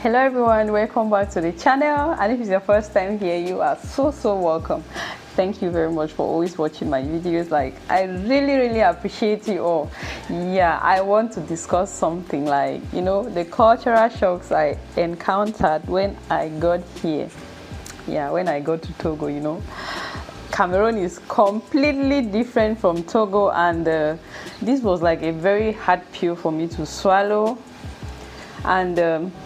Hello everyone, welcome back to the channel, and if it's your first time here, you are so welcome. Thank you very much for always watching my videos. Like, I really appreciate you all. Yeah, I want to discuss something like, the cultural shocks I encountered when I got here. Yeah, when I got to Togo. Cameroon is completely different from Togo, and this was like a very hard pill for me to swallow. And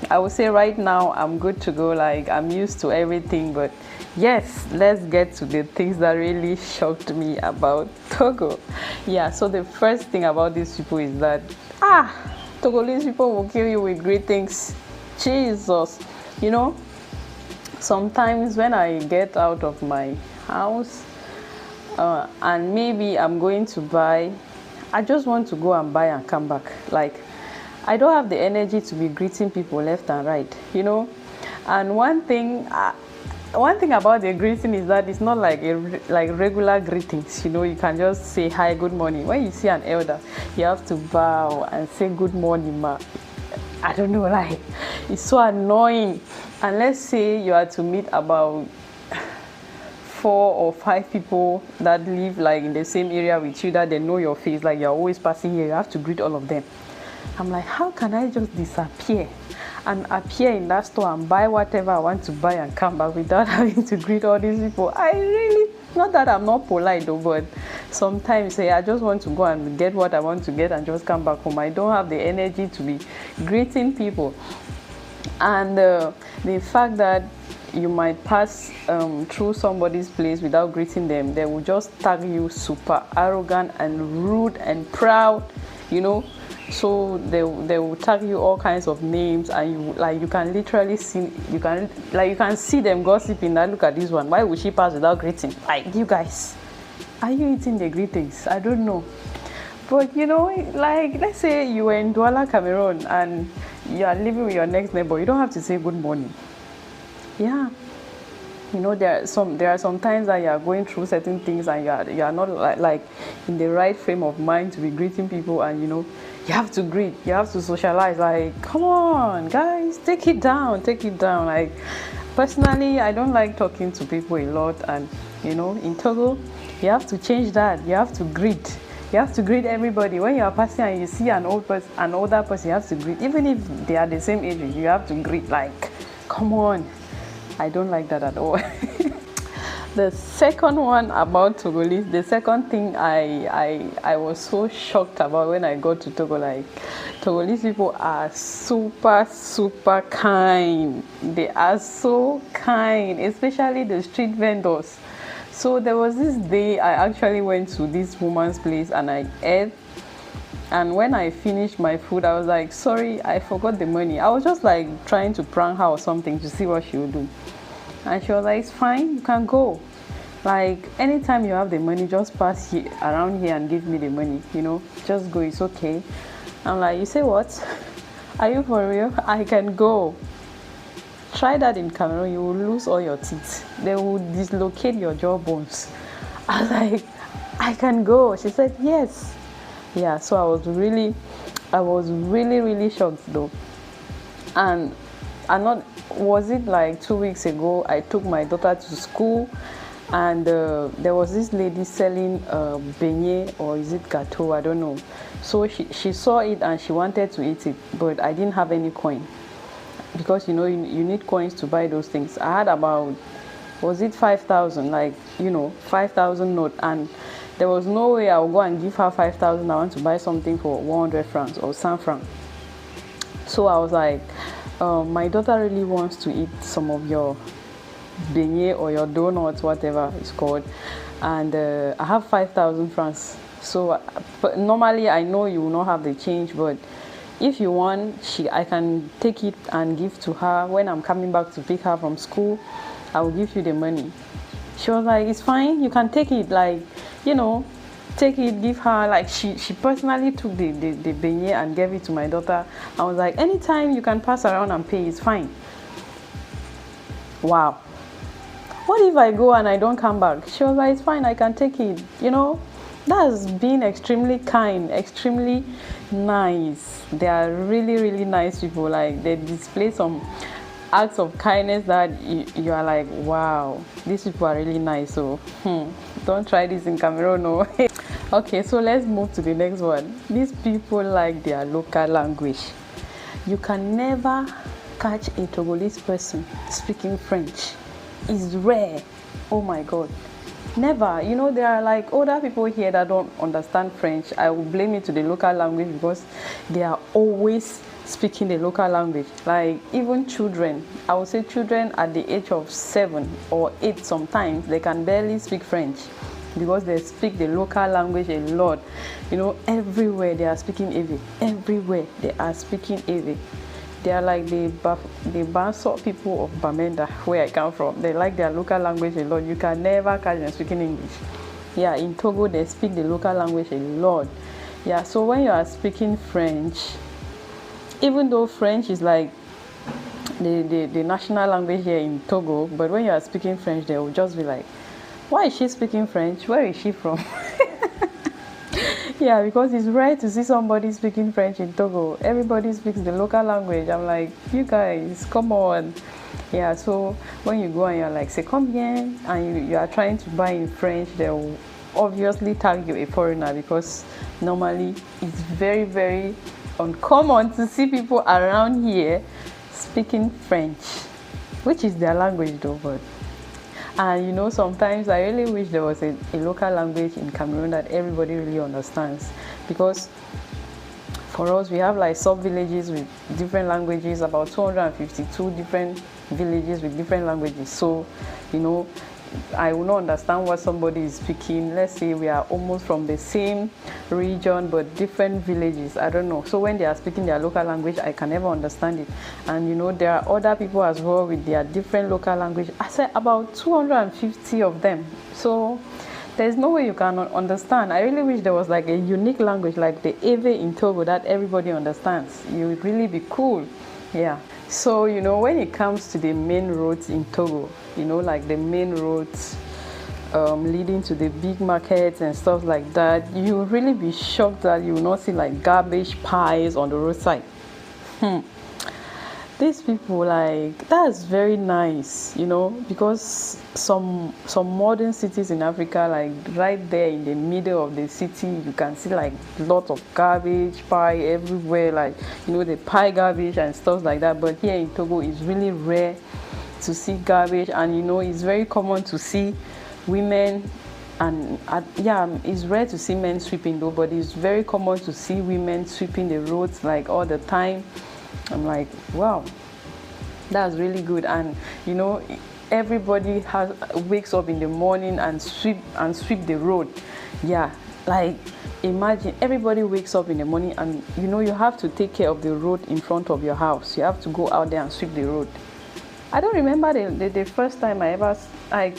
I would say right now I'm good to go. Like, I'm used to everything. But yes, let's get to the things that really shocked me about Togo. Yeah, so the first thing about these people is that Togolese people will kill you with greetings. Jesus. Sometimes when I get out of my house and maybe I'm going to buy, I just want to go and buy and come back. Like, I don't have the energy to be greeting people left and right, And one thing about the greeting is that it's not like regular greetings. You can just say hi, good morning. When you see an elder, you have to bow and say good morning, ma. I don't know, like, it's so annoying. And let's say you are to meet about 4 or 5 people that live like in the same area with you, that they know your face, like you're always passing here, you have to greet all of them. I'm like, how can I just disappear and appear in that store and buy whatever I want to buy and come back without having to greet all these people? Not that I'm not polite though, but sometimes I just want to go and get what I want to get and just come back home. I don't have the energy to be greeting people. And the fact that you might pass through somebody's place without greeting them, they will just tag you super arrogant and rude and proud, So they will tag you all kinds of names, and you can literally see, you can see them gossiping. That, look at this one, why would she pass without greeting? Like, you guys, are you eating the greetings? I don't know. But like, let's say you were in Douala, Cameroon, and you are living with your next neighbor, you don't have to say good morning. Yeah. There are some times that you are going through certain things and you are not like in the right frame of mind to be greeting people, and you have to greet, you have to socialize. Like, come on guys, take it down. Like, personally, I don't like talking to people a lot, and in Togo you have to change that. You have to greet everybody. When you are passing and you see an older person, you have to greet, even if they are the same age. You have to greet. Like, come on. I don't like that at all. The second one about Togolese, the second thing I was so shocked about when I got to Togo, like, Togolese people are super kind. They are so kind, especially the street vendors. So there was this day I actually went to this woman's place and I ate. And when I finished my food, I was like, sorry, I forgot the money. I was just like trying to prank her or something to see what she would do. And she was like, it's fine, you can go. Like, anytime you have the money, just pass around here and give me the money, just go, it's okay. I'm like, you say what? Are you for real? I can go. Try that in Cameroon, you will lose all your teeth. They will dislocate your jawbones. I was like, I can go. She said, yes. Yeah, so I was really shocked though. And was it like 2 weeks ago, I took my daughter to school, and there was this lady selling beignet, or is it gâteau, I don't know. So she saw it and she wanted to eat it, but I didn't have any coin, because you need coins to buy those things. I had about, was it 5,000, like 5,000 note, and there was no way I would go and give her 5,000. I want to buy something for 100 francs or 100 francs. So I was like, my daughter really wants to eat some of your beignet or your donuts, whatever it's called, and I have 5,000 francs. So but normally I know you will not have the change, but if you want, I can take it and give to her. When I'm coming back to pick her from school, I will give you the money. She was like, it's fine, you can take it, like, take it, give her. Like, she personally took the beignet and gave it to my daughter. I was like, anytime you can pass around and pay, it's fine. Wow. What if I go and I don't come back? She was like, it's fine, I can take it, That's being extremely kind, extremely nice. They are really, really nice people. Like they display some acts of kindness that you are like, wow, these people are really nice. So don't try this in Cameroon, no. Okay, so let's move to the next one. These people like their local language. You can never catch a Togolese person speaking French. It's rare. Oh my God. Never. You know, there are like older people here that don't understand French. I will blame it to the local language because they are always speaking the local language. Like even children, I would say children at the age of 7 or 8 sometimes, they can barely speak French because they speak the local language a lot. You know, everywhere they are speaking Ewe. Everywhere they are speaking Ewe. They are like the Banso people of Bamenda, where I come from. They like their local language a lot. You can never catch them speaking English. Yeah, in Togo, they speak the local language a lot. Yeah, so when you are speaking French, even though French is like the national language here in Togo, but when you are speaking French, they will just be like, why is she speaking French? Where is she from? Yeah, because it's rare to see somebody speaking French in Togo. Everybody speaks the local language. I'm like, you guys, come on. Yeah, so when you go and you're like, c'est combien? And you are trying to buy in French, they'll obviously tag you a foreigner because normally it's very, very uncommon to see people around here speaking French, which is their language though, but and you know, sometimes I really wish there was a local language in Cameroon that everybody really understands, because for us we have like sub-villages with different languages, about 252 different villages with different languages. So you know, I will not understand what somebody is speaking. Let's say we are almost from the same region but different villages, I don't know. So when they are speaking their local language, I can never understand it. And you know, there are other people as well with their different local language. I said about 250 of them. So there's no way you can understand. I really wish there was like a unique language like the Ewe in Togo that everybody understands. It would really be cool. Yeah. So you know, when it comes to the main roads in Togo, you know, like the main roads leading to the big markets and stuff like that, you will really be shocked that you will not see like garbage piles on the roadside. These people, like, that's very nice, you know, because some modern cities in Africa, like right there in the middle of the city, you can see like lots of garbage pile everywhere, like, you know, the pie garbage and stuff like that. But here in Togo, it's really rare to see garbage, and you know, it's very common to see women, and yeah, it's rare to see men sweeping though, but it's very common to see women sweeping the roads like all the time. I'm like, wow, that's really good. And you know, everybody wakes up in the morning and sweep the road. Yeah, like imagine everybody wakes up in the morning, and you know, you have to take care of the road in front of your house. You have to go out there and sweep the road. I don't remember the first time I ever, like,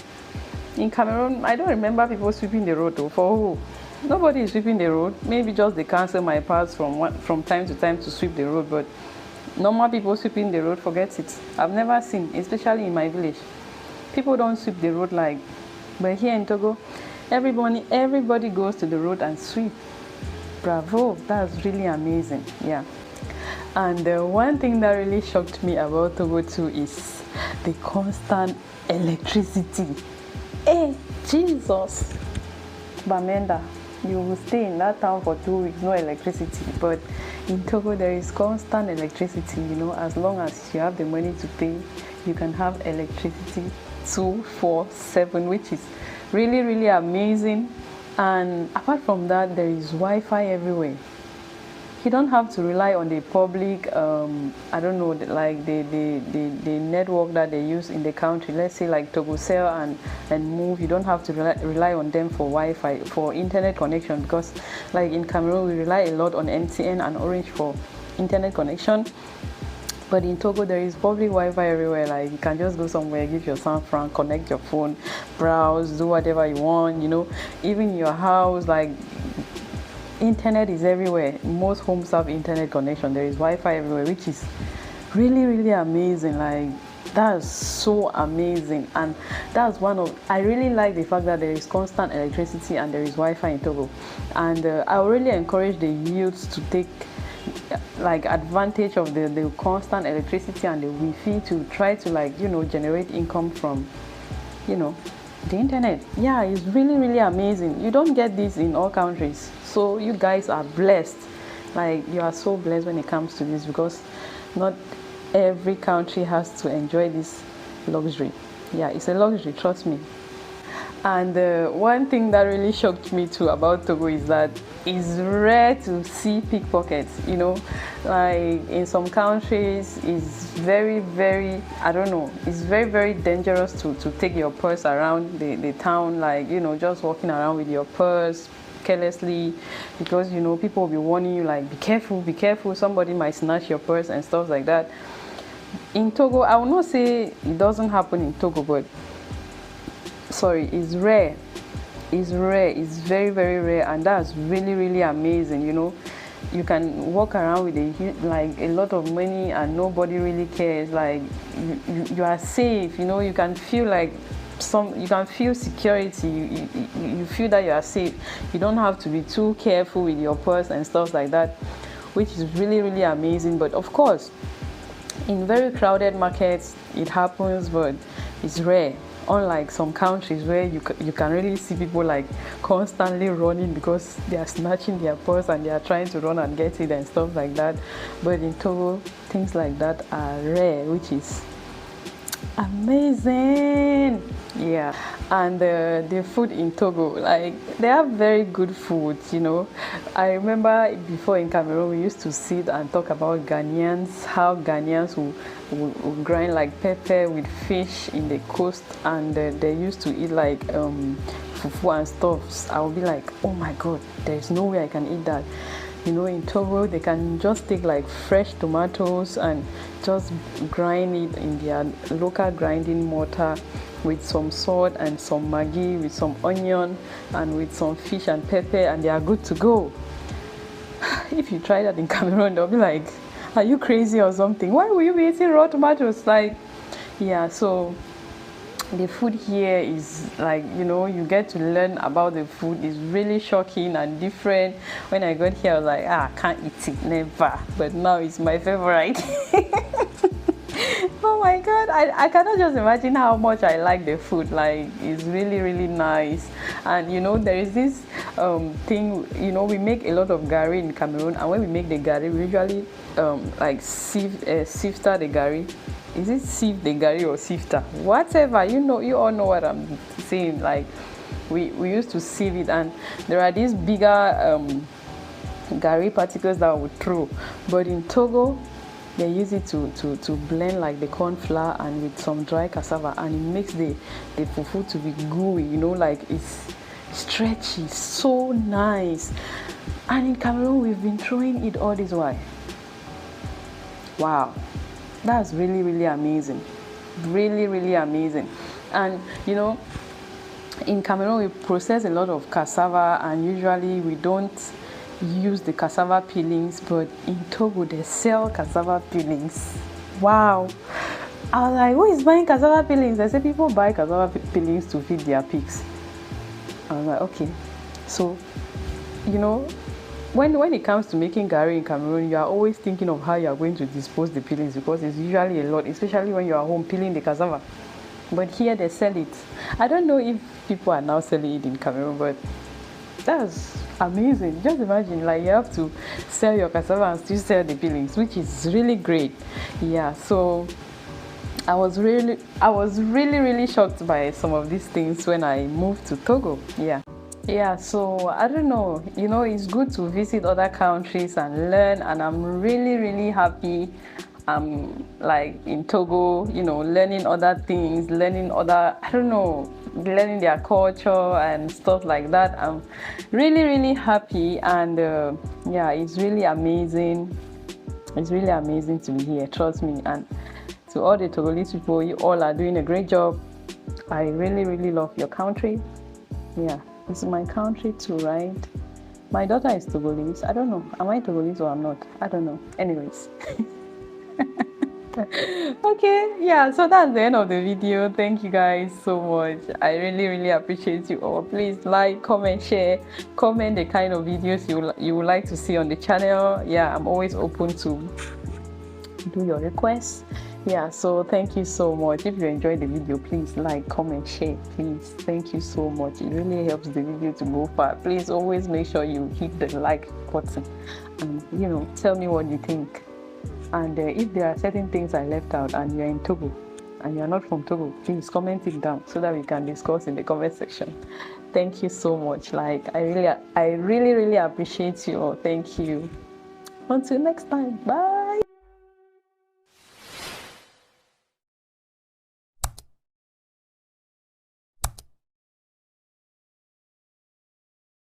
in Cameroon, I don't remember people sweeping the road though. For who? Nobody is sweeping the road. Maybe just they cancel my pass from time to time to sweep the road, but normal people sweeping the road, forget it. I've never seen, especially in my village. People don't sweep the road like, but here in Togo, everybody goes to the road and sweep. Bravo, that's really amazing. Yeah. And the one thing that really shocked me about Togo too is the constant electricity. Hey, Jesus! Bamenda, you will stay in that town for 2 weeks, no electricity. But in Togo, there is constant electricity. You know, as long as you have the money to pay, you can have electricity 24/7, which is really, really amazing. And apart from that, there is Wi-Fi everywhere. You don't have to rely on the public, I don't know, like the network that they use in the country. Let's say like Togocell and Move. You don't have to rely on them for Wi-Fi, for internet connection, because like in Cameroon, we rely a lot on MTN and Orange for internet connection. But in Togo, there is public Wi-Fi everywhere. Like you can just go somewhere, give your franc, connect your phone, browse, do whatever you want. You know, even in your house, like, internet is everywhere. Most homes have internet connection. There is Wi-Fi everywhere, which is really, really amazing. Like, That's so amazing. And that's one of, I really like the fact that there is constant electricity and there is Wi-Fi in Togo. And I really encourage the youths to take like advantage of the constant electricity and the Wi-Fi to try to, like, you know, generate income from, you know, the internet. Yeah, it's really, really amazing. You don't get this in all countries. So you guys are blessed. Like, you are so blessed when it comes to this, because not every country has to enjoy this luxury. Yeah, it's a luxury, trust me. And one thing that really shocked me too about Togo is that it's rare to see pickpockets, you know. Like, in some countries it's very, very, I don't know, it's very, very dangerous to take your purse around the town, like, you know, just walking around with your purse carelessly, because, you know, people will be warning you, like, be careful, somebody might snatch your purse and stuff like that. In Togo, I will not say it doesn't happen in Togo, but sorry, it's rare. It's rare. It's very, very rare, and that's really, really amazing. You know, you can walk around with a lot of money and nobody really cares. Like, you are safe. You know, you can feel like you can feel security. You feel that you are safe. You don't have to be too careful with your purse and stuff like that, which is really, really amazing. But of course, in very crowded markets it happens, but it's rare. Unlike some countries where you can really see people like constantly running because they are snatching their purse and they are trying to run and get it and stuff like that. But in Togo, things like that are rare, which is amazing. Yeah. And the food in Togo, like, they have very good food, you know. I remember before in Cameroon we used to sit and talk about Ghanaians, how Ghanaians will grind like pepper with fish in the coast, and they used to eat like fufu and stuff. I would be like, oh my god, there's no way I can eat that. You know, in Togo they can just take like fresh tomatoes and just grind it in their local grinding mortar with some salt and some maggi, with some onion and with some fish and pepper, and they are good to go. If you try that in Cameroon, they'll be like, are you crazy or something? Why will you be eating raw tomatoes? Like, yeah, so the food here is like, you know, you get to learn about the food. It's really shocking and different. When I got here I was like, I can't eat it, never. But now it's my favorite. Oh my god, I cannot just imagine how much I like the food. Like, it's really, really nice. And you know, there is this thing, you know, we make a lot of gari in Cameroon, and when we make the gari, we usually like sifter the gari. Is it sieve the gari or sifter? Whatever, you know, you all know what I'm saying. Like, we used to sieve it, and there are these bigger gari particles that we would throw. But in Togo, they use it to blend like the corn flour and with some dry cassava, and it makes the fufu to be gooey, you know, like it's stretchy, so nice. And in Cameroon we've been throwing it all this while. Wow, that's really, really amazing. Really, really amazing. And you know, in Cameroon we process a lot of cassava, and usually we don't use the cassava peelings, but in Togo they sell cassava peelings. Wow. I was like, who is buying cassava peelings? They say people buy cassava peelings to feed their pigs. I was like, okay. So, you know, when it comes to making gari in Cameroon, you are always thinking of how you are going to dispose the peelings, because it's usually a lot, especially when you are home peeling the cassava. But here they sell it. I don't know if people are now selling it in Cameroon, but that's amazing. Just imagine, like, you have to sell your cassava and still sell the peelings, which is really great. Yeah, so I was really, really shocked by some of these things when I moved to Togo. Yeah, so I don't know, you know, it's good to visit other countries and learn, and I'm really, really happy like in Togo, you know, learning other things, learning their culture and stuff like that. I'm really, really happy, and yeah, it's really amazing. It's really amazing to be here, trust me. And to all the Togolese people, you all are doing a great job. I really, really love your country. Yeah, it's my country too, right? My daughter is Togolese. I don't know, am I Togolese or I'm not? I don't know. Anyways. Okay, yeah, so that's the end of the video. Thank you guys so much. I really appreciate you all. Please like, comment, share, comment the kind of videos you would like to see on the channel. Yeah, I'm always open to do your requests. Yeah, so thank you so much. If you enjoyed the video, please like, comment, share, please. Thank you so much. It really helps the video to go far. Please always make sure you hit the like button and tell me what you think. And if there are certain things I left out and you're in Togo and you're not from Togo, please comment it down so that we can discuss in the comment section. Thank you so much. Like, I really appreciate you all. Thank you. Until next time. Bye.